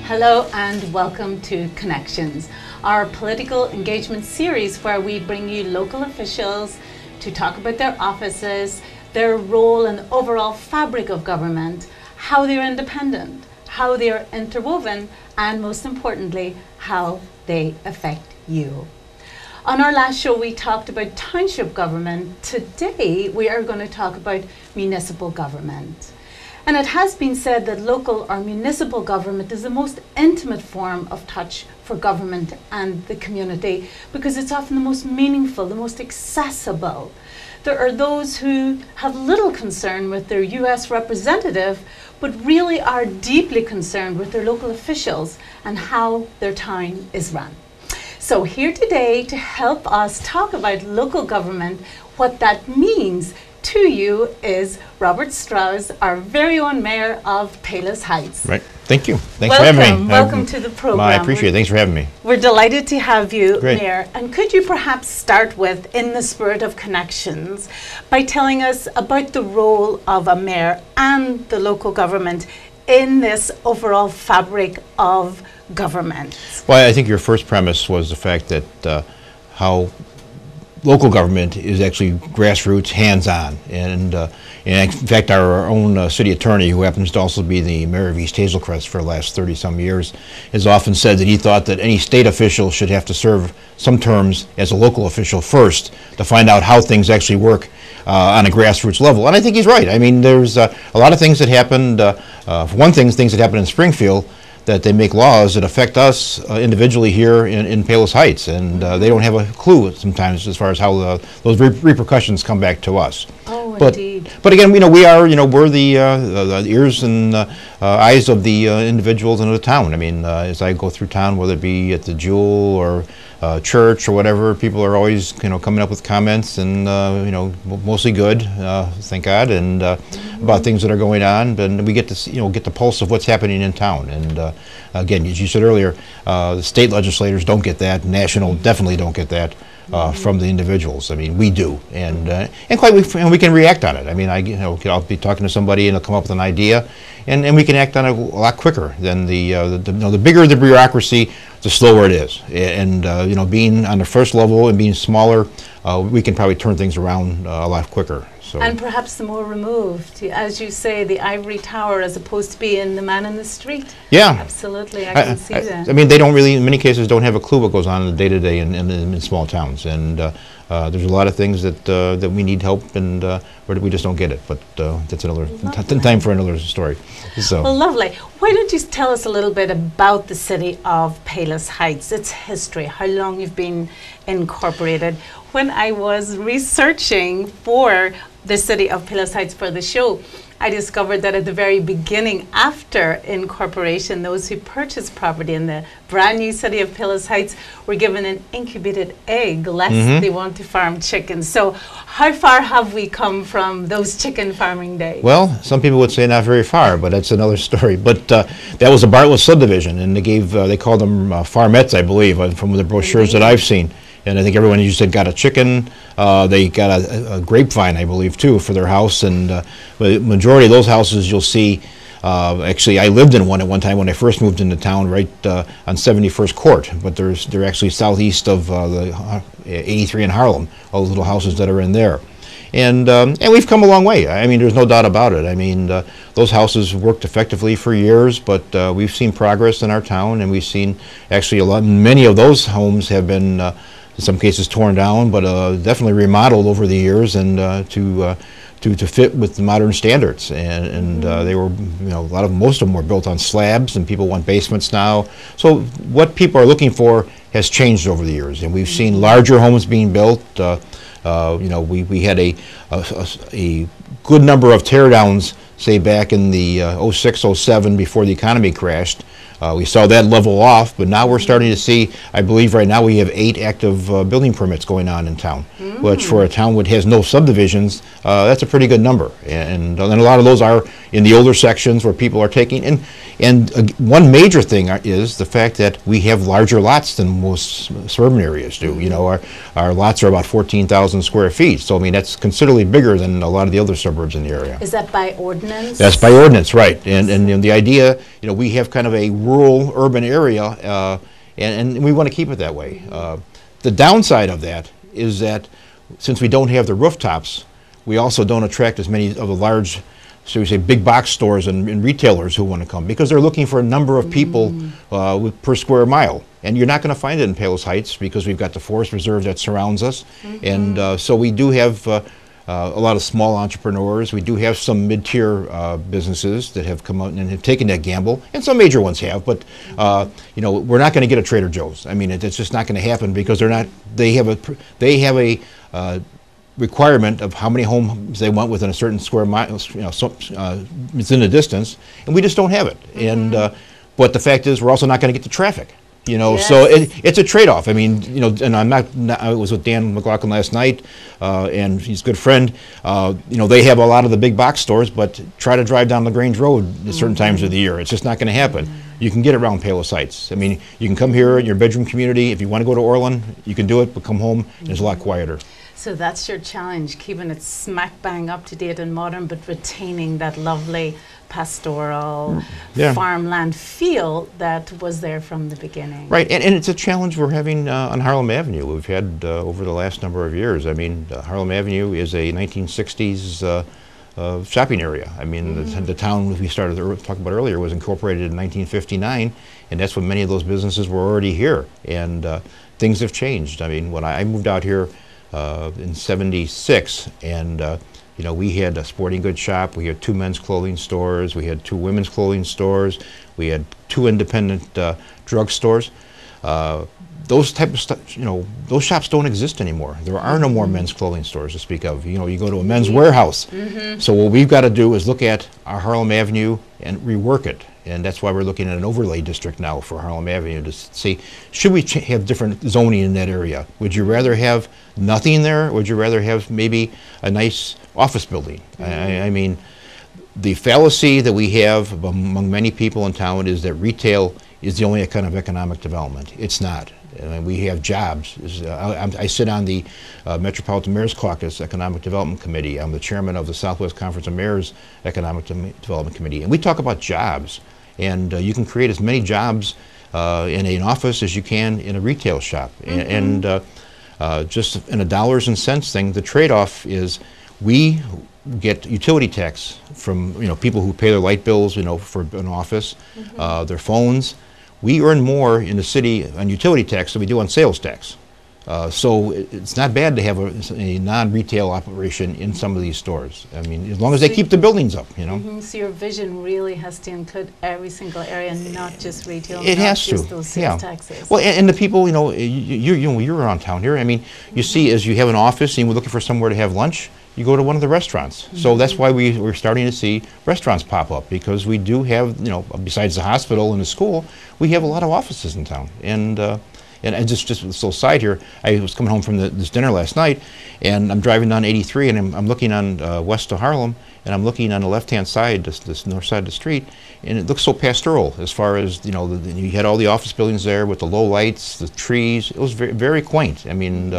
Hello and welcome to Connections, our political engagement series where we bring you local officials to talk about their offices, their role in the overall fabric of government, how they're independent, how they're interwoven, and most importantly, how they affect you. On our last show, we talked about township government. Today, we are going to talk about municipal government. And it has been said that local or municipal government is the most intimate form of touch for government and the community because it's often the most meaningful, the most accessible. There are those who have little concern with their US representative, but really are deeply concerned with their local officials and how their town is run. So here today to help us talk about local government, what that means to you is Robert Straz, our very own mayor of Palos Heights. Right. Thank you. Thanks for having me. Welcome to the program. I appreciate it. Thanks for having me. We're delighted to have you, Great. Mayor. And could you perhaps start with, in the spirit of connections, by telling us about the role of a mayor and the local government in this overall fabric of government? Well, I think your first premise was the fact that how local government is actually grassroots, hands-on, and in fact our own city attorney, who happens to also be the mayor of East Hazelcrest for the last 30-some years, has often said that he thought that any state official should have to serve some terms as a local official first to find out how things actually work on a grassroots level. And I think he's right. I mean, there's a lot of things that happened, for one thing, things that happened in Springfield, that they make laws that affect us individually here in Palos Heights, and they don't have a clue sometimes as far as how those repercussions come back to us. Oh, but, indeed. But again, we're the ears and eyes of the individuals in the town. I mean, as I go through town, whether it be at the Jewel or church or whatever, people are always coming up with comments, and mostly good, thank God, and about things that are going on. And we get to get the pulse of what's happening in town. And again, as you said earlier, the state legislators don't get that. National definitely don't get that from the individuals. I mean, we do, and we can react on it. I mean, I'll be talking to somebody and they'll come up with an idea, and we can act on it a lot quicker than the bigger the bureaucracy, the slower it is. And being on the first level and being smaller, we can probably turn things around a lot quicker. So. And perhaps the more removed, as you say, the ivory tower as opposed to being the man in the street. Yeah. Absolutely, I can see that. I mean, they don't really, in many cases, don't have a clue what goes on in the day-to-day in small towns. And there's a lot of things that we need help, and we just don't get it. But that's another time for another story. So. Well, lovely. Why don't you tell us a little bit about the city of Palos Heights, its history, how long you've been incorporated. When I was researching for the city of Palos Heights for the show, I discovered that at the very beginning, after incorporation, those who purchased property in the brand new city of Palos Heights were given an incubated egg, lest they want to farm chickens. So how far have we come from those chicken farming days? Well, some people would say not very far, but that's another story. But that was a Bartlett subdivision, and they called them farmettes, I believe, from the brochures that I've seen. And I think everyone, you said, got a chicken. They got a grapevine, I believe, too, for their house. And the majority of those houses you'll see, actually, I lived in one at one time when I first moved into town, right on 71st Court. But they're actually southeast of the 83 in Harlem, all those little houses that are in there. And we've come a long way. I mean, there's no doubt about it. I mean, those houses worked effectively for years, but we've seen progress in our town, and we've seen actually many of those homes have been in some cases torn down, but definitely remodeled over the years, and to fit with the modern standards. And they were, most of them were built on slabs, and people want basements now. So what people are looking for has changed over the years, and we've seen larger homes being built. We had a good number of teardowns, say back in the 06, 07, before the economy crashed. We saw that level off, but now we're starting to see, I believe right now we have 8 active building permits going on in town, which for a town that has no subdivisions, that's a pretty good number. And a lot of those are in the older sections where people are taking, and one major thing is the fact that we have larger lots than most suburban areas do. Our lots are about 14,000 square feet, so I mean that's considerably bigger than a lot of the other suburbs in the area. Is that by ordinance? ordinance? That's by ordinance, right. And you know, the idea, you know, we have kind of a rural urban area, and we want to keep it that way. The downside of that is that since we don't have the rooftops, we also don't attract as many of the large, so we say, big box stores and retailers who want to come, because they're looking for a number of people per square mile. And you're not going to find it in Palos Heights because we've got the forest reserve that surrounds us. And so we do have a lot of small entrepreneurs. We do have some mid-tier businesses that have come out and have taken that gamble, and some major ones have. But you know, we're not going to get a Trader Joe's. I mean, it's just not going to happen because they're not. They have a requirement of how many homes they want within a certain square mile. You know, within a distance, and we just don't have it. And but the fact is, we're also not going to get the traffic. You know, so it's a trade-off. I mean, you know, and I was with Dan McLaughlin last night, and he's a good friend. You know, they have a lot of the big box stores, but try to drive down LaGrange Road at certain times of the year. It's just not going to happen. You can get around Palos Heights. I mean, you can come here in your bedroom community. If you want to go to Orland, you can do it, but come home, and it's a lot quieter. So that's your challenge, keeping it smack bang up to date and modern, but retaining that lovely pastoral farmland feel that was there from the beginning. Right, and it's a challenge we're having on Harlem Avenue. We've had over the last number of years. I mean, Harlem Avenue is a 1960s shopping area. I mean, the town we started talking about earlier was incorporated in 1959, and that's when many of those businesses were already here. And things have changed. I mean, when I moved out here in '76, and you know, we had a sporting goods shop, we had 2 men's clothing stores, we had 2 women's clothing stores, we had 2 independent drug stores. Those type of stuff, you know, those shops don't exist anymore. There are no more men's clothing stores to speak of. You know, you go to a men's warehouse. So what we've got to do is look at our Harlem Avenue and rework it. And that's why we're looking at an overlay district now for Harlem Avenue to see, should we have different zoning in that area? Would you rather have nothing there, or would you rather have maybe a nice office building? I mean, the fallacy that we have among many people in town is that retail is the only kind of economic development. It's not. We have jobs. I sit on the Metropolitan Mayor's Caucus Economic Development Committee. I'm the chairman of the Southwest Conference of Mayors Economic Development Committee. And we talk about jobs. And you can create as many jobs in an office as you can in a retail shop. And just in a dollars and cents thing, the trade-off is we get utility tax from, you know, people who pay their light bills, you know, for an office, their phones. We earn more in the city on utility tax than we do on sales tax. So it's not bad to have a non-retail operation in some of these stores. I mean, as long as they keep the buildings up, you know. So your vision really has to include every single area, not just retail. It has to. Just those sales taxes. Well, and the people, you know, you're around town here. I mean, you see, as you have an office and you're looking for somewhere to have lunch, you go to one of the restaurants. So that's why we're starting to see restaurants pop up, because we do have, you know, besides the hospital and the school, we have a lot of offices in town. And I just a little side here, I was coming home from this dinner last night, and I'm driving down 83, and I'm looking on west of Harlem, and I'm looking on the left-hand side, this north side of the street, and it looks so pastoral as far as, you know, you had all the office buildings there with the low lights, the trees. It was very, very quaint. I mean,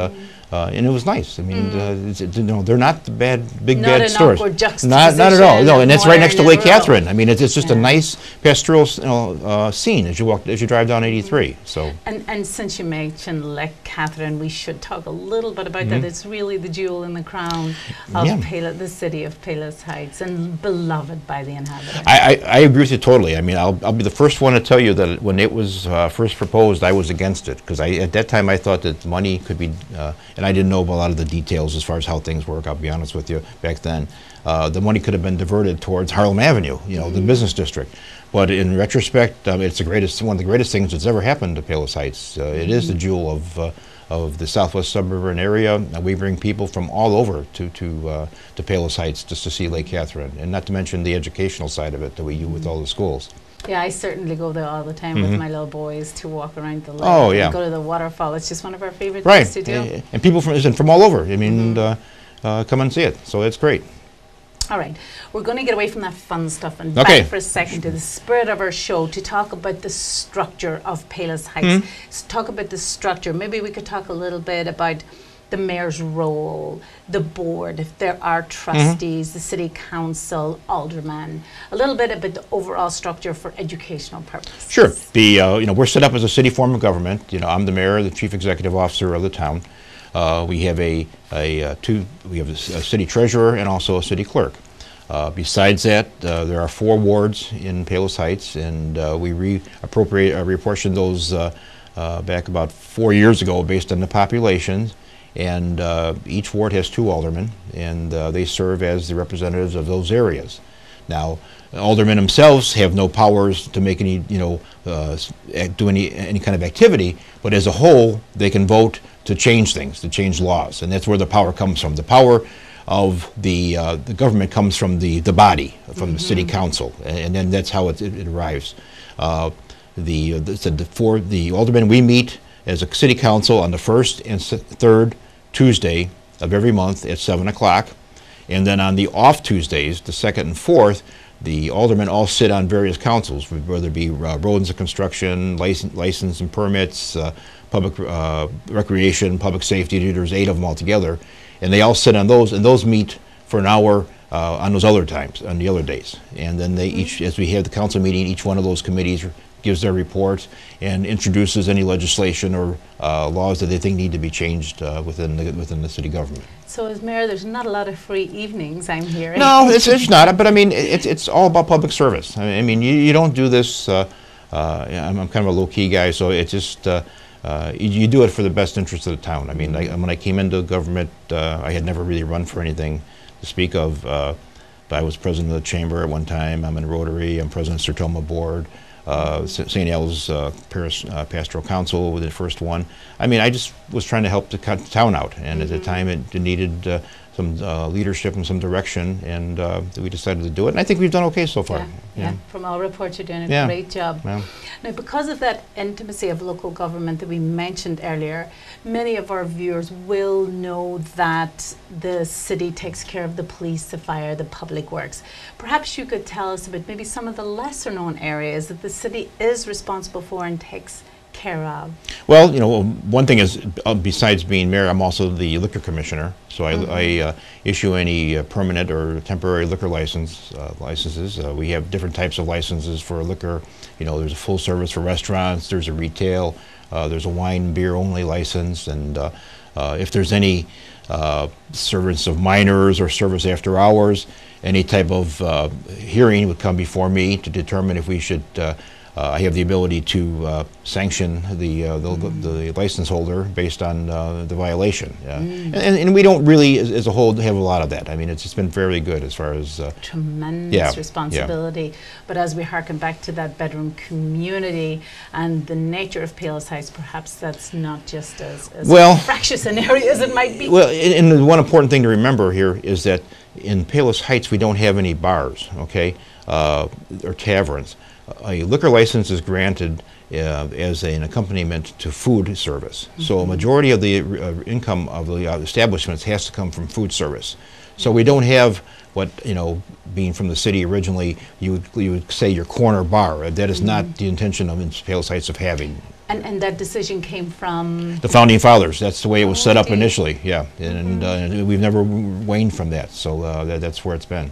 and it was nice. I mean, you know, they're not the big bad stores. Not at all. No, and it's right next to Lake Catherine. I mean, it's just a nice pastoral scene as you drive down 83. So. And since you mentioned Lake Catherine, we should talk a little bit about that. It's really the jewel in the crown of Palos, the city of Palos Heights, and beloved by the inhabitants. I agree with you totally. I mean, I'll be the first one to tell you that when it was first proposed, I was against it, because at that time I thought that money could be, and I didn't know about a lot of the details as far as how things work, I'll be honest with you, back then. The money could have been diverted towards Harlem Avenue, you know, the business district. But in retrospect, it's one of the greatest things that's ever happened to Palos Heights. It is the jewel of the southwest suburban area. We bring people from all over to Palos Heights just to see Lake Catherine, and not to mention the educational side of it that we do with all the schools. Yeah, I certainly go there all the time with my little boys to walk around the lake and go to the waterfall. It's just one of our favorite things to do. And people from all over, I mean, come and see it, so it's great. All right, we're going to get away from that fun stuff and back for a second to the spirit of our show to talk about the structure of Palos Heights. Talk about the structure. Maybe we could talk a little bit about the mayor's role, the board, if there are trustees, the city council, aldermen, a little bit about the overall structure for educational purposes. Sure. We're set up as a city form of government. I'm the mayor, the chief executive officer of the town. We have a city treasurer and also a city clerk. Besides that, there are 4 wards in Palos Heights, and we reapportioned those back about 4 years ago based on the population. And each ward has 2 aldermen, and they serve as the representatives of those areas. Now, aldermen themselves have no powers to make any, do any kind of activity, but as a whole, they can vote to change things, to change laws, and that's where the power comes from. The power of the government comes from the body, from the city council, and then that's how it arrives. For the aldermen, we meet as a city council on the 1st and 3rd Tuesday of every month at 7 o'clock, and then on the off Tuesdays, the 2nd and 4th, the aldermen all sit on various councils, whether it be roads and construction, license and permits, public recreation, public safety. There's 8 of them altogether, and they all sit on those, and those meet for an hour on those other times, on the other days. And then they each, as we have the council meeting, each one of those committees gives their report and introduces any legislation or laws that they think need to be changed within the city government. So as mayor, there's not a lot of free evenings, I'm hearing. No, it's not. But I mean, it's all about public service. I mean, you don't do this. I'm kind of a low-key guy, so it's just you do it for the best interest of the town. I mean, when I came into government, I had never really run for anything to speak of. But I was president of the chamber at one time. I'm in Rotary. I'm president of Sertoma board. St. Al's Paris Pastoral Council was the first one. I mean, I just was trying to help the town out, and at the time it needed some leadership and some direction, and we decided to do it. And I think we've done okay so far. Yeah. From all reports, you're doing a great job. Yeah. Now, because of that intimacy of local government that we mentioned earlier, many of our viewers will know that the city takes care of the police, the fire, the public works. Perhaps you could tell us about maybe some of the lesser known areas that the city is responsible for and takes care of. Well, one thing is, besides being mayor, I'm also the liquor commissioner. So I issue any permanent or temporary liquor licenses. We have different types of licenses for liquor. There's a full service for restaurants. There's a retail. There's a wine and beer only license. And if there's any service of minors or service after hours, any type of hearing would come before me to determine if we should. I have the ability to sanction the license holder based on the violation. And we don't really, as a whole, have a lot of that. I mean, it's been fairly good as far as... Tremendous responsibility. But as we harken back to that bedroom community and the nature of Palos Heights, perhaps that's not just as fractious an area as it might be. Well, and the one important thing to remember here is that in Palos Heights, we don't have any bars, okay, or taverns. A liquor license is granted as an accompaniment to food service. So a majority of the income of the establishments has to come from food service. So we don't have what, being from the city originally, you would say your corner bar. That is not the intention of Palos Heights of having. And that decision came from? The founding fathers. That's the way it was set up initially, yeah. And we've never waned from that, so that's where it's been.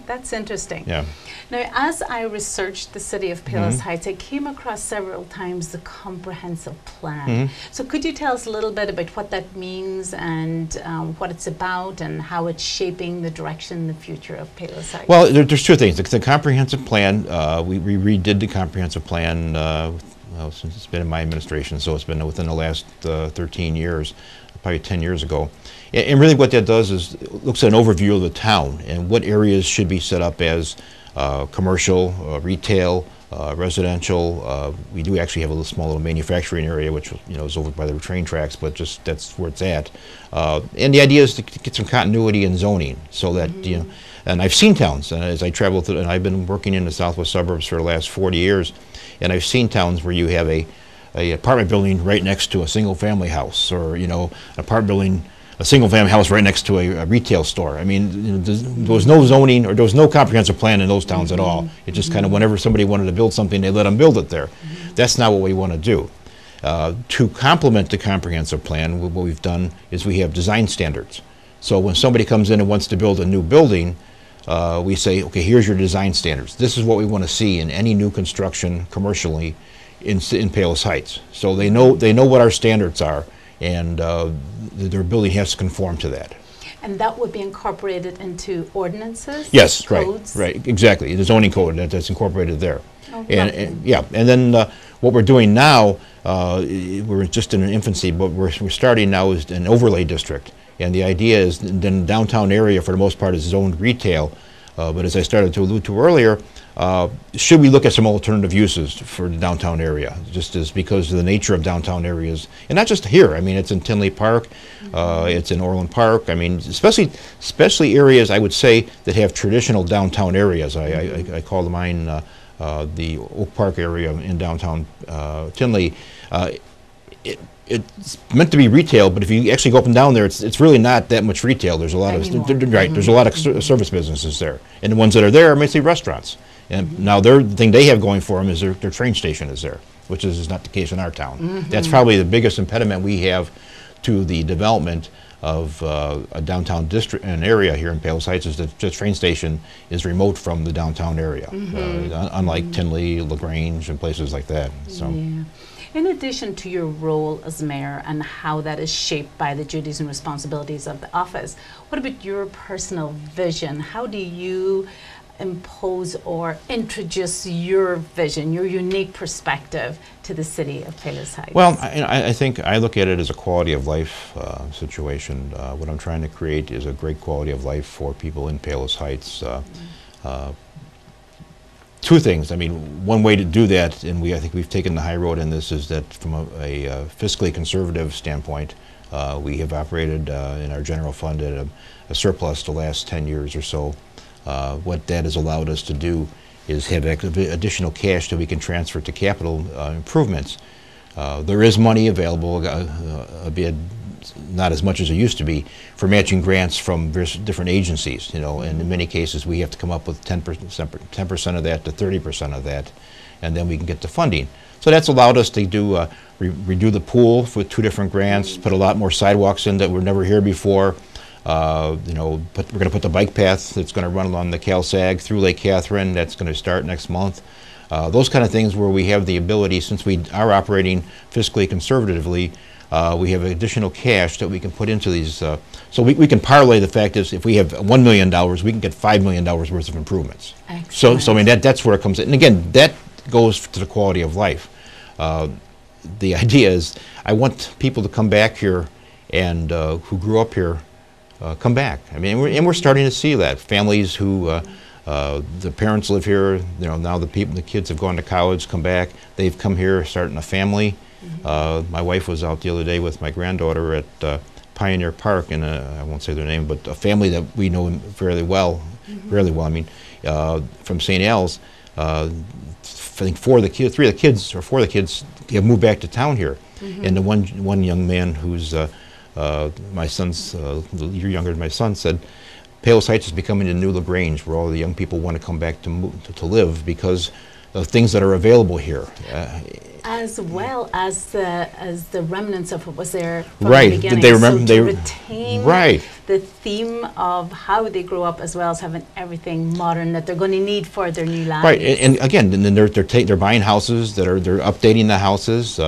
That's interesting. Yeah. Now, as I researched the city of Palos Heights, I came across several times the comprehensive plan. So could you tell us a little bit about what that means and what it's about and how it's shaping the direction, the future of Palos Heights? Well, there's 2 things. The comprehensive plan, we redid the comprehensive plan since it's been in my administration, so it's been within the last 13 years, probably 10 years ago. And really what that does is looks at an overview of the town and what areas should be set up as commercial, retail, residential. We do actually have a small little manufacturing area, which is over by the train tracks, but just that's where it's at. And the idea is to get some continuity in zoning, so that and I've seen towns, and as I travel through, and I've been working in the southwest suburbs for the last 40 years, and I've seen towns where you have a apartment building right next to a single family house, or an apartment building, a single family house right next to a retail store. I mean, there was no zoning, or there was no comprehensive plan in those towns at all. It just kind of, whenever somebody wanted to build something, they let them build it there. That's not what we want to do. To complement the comprehensive plan, what we've done is we have design standards. So when somebody comes in and wants to build a new building, we say, okay, here's your design standards. This is what we want to see in any new construction commercially in Palos Heights. So they know what our standards are, and their building has to conform to that. And that would be incorporated into ordinances? Yes, codes? right, exactly. The zoning code that's incorporated there. Oh, and yeah, and then what we're doing now, we're just in an infancy, but we're starting now is an overlay district. And the idea is the downtown area, for the most part, is zoned retail. But as I started to allude to earlier, should we look at some alternative uses for the downtown area? Just as because of the nature of downtown areas, and not just here. I mean, it's in Tinley Park, it's in Orland Park. I mean, especially areas I would say that have traditional downtown areas. I call mine the Oak Park area in downtown Tinley. It's meant to be retail, but if you actually go up and down there, it's really not that much retail. There's a lot of there's a lot of service businesses there, and the ones that are there are mostly restaurants. And now the thing they have going for them is their train station is there, which is not the case in our town. That's probably the biggest impediment we have to the development of a downtown district, an area here in Palos Heights, is that the train station is remote from the downtown area, unlike Tinley, LaGrange, and places like that. So. Yeah. In addition to your role as mayor and how that is shaped by the duties and responsibilities of the office, what about your personal vision? How do you impose or introduce your vision, your unique perspective to the city of Palos Heights? Well, I think I look at it as a quality of life situation. What I'm trying to create is a great quality of life for people in Palos Heights. Two things. I mean, one way to do that, and I think we've taken the high road in this, is that from a fiscally conservative standpoint, we have operated in our general fund at a surplus the last 10 years or so. What that has allowed us to do is have additional cash that we can transfer to capital improvements. There is money available, albeit not as much as it used to be, for matching grants from different agencies. You know, and in many cases we have to come up with 10% of that to 30% of that, and then we can get the funding. So that's allowed us to do redo the pool with 2 different grants, put a lot more sidewalks in that were never here before. You know, we're going to put the bike path that's going to run along the CalSag through Lake Catherine. That's going to start next month. Those kind of things where we have the ability, since we are operating fiscally conservatively, we have additional cash that we can put into these. So we can parlay the fact is if we have $1 million, we can get $5 million worth of improvements. Excellent. So I mean, that's where it comes in. And again, that goes to the quality of life. The idea is I want people to come back here and who grew up here come back. I mean, we're starting to see that. Families who the parents live here, you know, now the kids have gone to college, come back. They've come here starting a family. My wife was out the other day with my granddaughter at Pioneer Park, and I won't say their name, but a family that we know fairly well, I mean, from St. Al's. I think 4 of the kids have moved back to town here, and the one young man who's my son's a year younger than my son said, Palos Heights is becoming the new LaGrange, where all the young people want to come back to live because of things that are available here. As well as the remnants of what was there from right. the beginning. They remember, so they retain right. the theme of how they grew up, as well as having everything modern that they're going to need for their new lives. Right, and again, then they're buying houses they're updating the houses.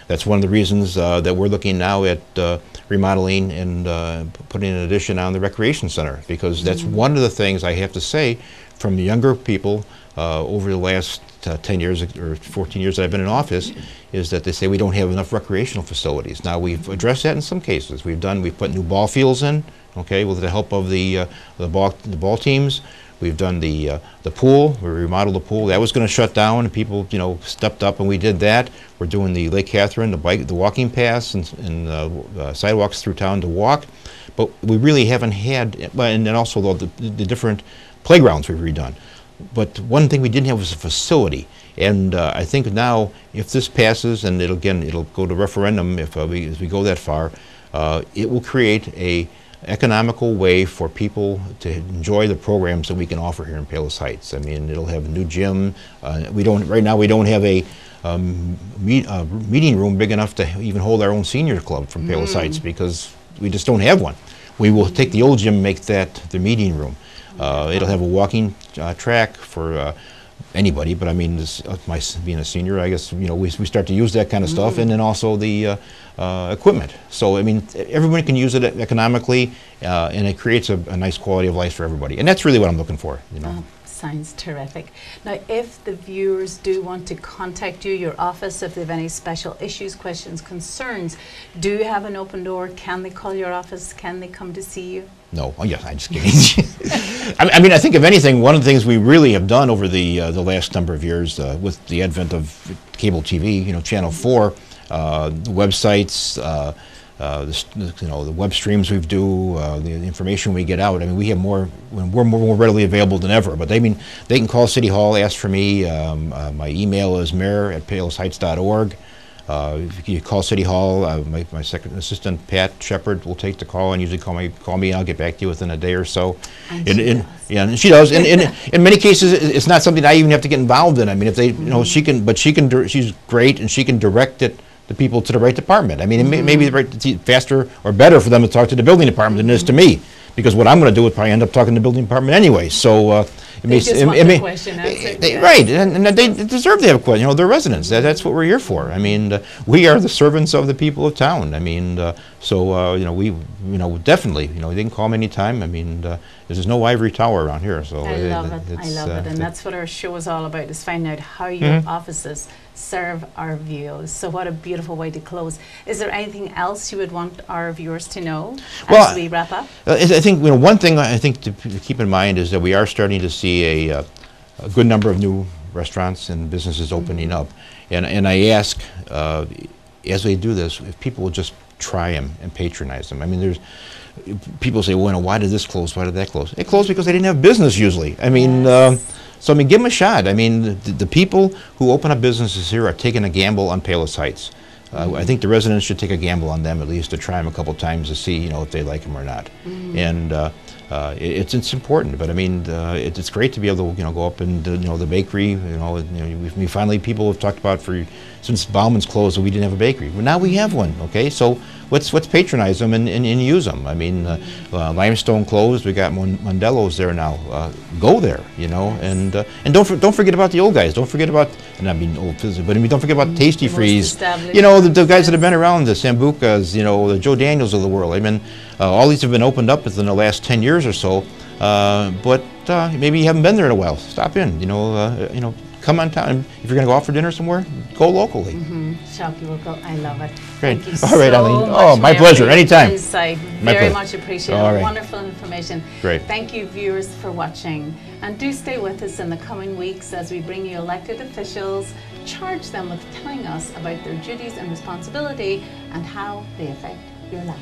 That's one of the reasons that we're looking now at remodeling and putting an addition on the recreation center, because that's one of the things I have to say from the younger people over the last 10 years or 14 years that I've been in office, is that they say we don't have enough recreational facilities. Now we've addressed that in some cases. We've put new ball fields in, okay, with the help of the ball teams. We've done the pool. We remodeled the pool. That was going to shut down, and people, you know, stepped up and we did that. We're doing the Lake Catherine, the walking paths and sidewalks through town to walk. But we really haven't had, and then also the different playgrounds we've redone. But one thing we didn't have was a facility, and I think now, if this passes, and it'll go to referendum if as we go that far, it will create a economical way for people to enjoy the programs that we can offer here in Palos Heights. I mean, it'll have a new gym. Right now we don't have a meeting room big enough to even hold our own senior club from Palos Heights, because we just don't have one. We will take the old gym and make that the meeting room. It'll have a walking track for anybody, but I mean, being a senior, I guess, you know, we start to use that kind of stuff, and then also the equipment. So, I mean, everybody can use it economically, and it creates a nice quality of life for everybody. And that's really what I'm looking for, you know. Sounds terrific. Now, if the viewers do want to contact you, your office, if they have any special issues, questions, concerns, do you have an open door? Can they call your office? Can they come to see you? No, oh, yeah, I'm just kidding. I mean, I think if anything, one of the things we really have done over the last number of years with the advent of cable TV, you know, Channel 4, the websites, you know, the web streams we do, the information we get out. I mean, we have we're more readily available than ever. But I mean, they can call City Hall, ask for me. My email is mayor@palosheights.org. If you call City Hall, my second assistant, Pat Shepard, will take the call and usually call me, and I'll get back to you within a day or so. Yeah, and she does. And in many cases, it's not something I even have to get involved in. I mean, if they, you know, she's great, and she can direct it, the people, to the right department. I mean, it may be faster or better for them to talk to the building department than it is to me, because what I'm going to do is probably end up talking to the building department anyway. So right, and they deserve to have a question. You know, they're residents. That's what we're here for. I mean, we are the servants of the people of town. I mean, you know, definitely, you know, they can call me anytime. I mean, there's no ivory tower around here. So I love it. I love it, and that's what our show is all about: is finding out how your offices serve our viewers. So what a beautiful way to close. Is there anything else you would want our viewers to know as we wrap up? I think, you know, one thing I think to keep in mind is that we are starting to see a good number of new restaurants and businesses opening up, and I ask as we do this, if people will just try them and patronize them. I mean, people say, well, why did this close? Why did that close? It closed because they didn't have business usually. I mean. So, I mean, give them a shot. I mean, the people who open up businesses here are taking a gamble on Palos Heights. I think the residents should take a gamble on them, at least to try them a couple times to see, you know, if they like them or not. And it's important. But I mean, it's great to be able to, you know, go up and you know, the bakery. We finally, people have talked about since Bauman's closed that we didn't have a bakery. Well, now we have one. Okay, so let's patronize them and use them. I mean, Limestone closed. We got Mondello's there now. Go there, you know, and don't forget about the old guys. Don't forget about, and I mean old physically, but I mean, don't forget about Tasty Freeze. You know, the guys that have been around, the Sambucas, you know, the Joe Daniels of the world. I mean, all these have been opened up within the last 10 years or so. But maybe you haven't been there in a while. Stop in. You know, come on town. If you're going to go out for dinner somewhere, go locally. Shop local. I love it. Great. Thank you all right, so Eileen. much, Oh, my pleasure. Anytime. Insight. Very much appreciated. All right. Wonderful information. Great. Thank you, viewers, for watching. And do stay with us in the coming weeks as we bring you elected officials, charge them with telling us about their duties and responsibility and how they affect your life.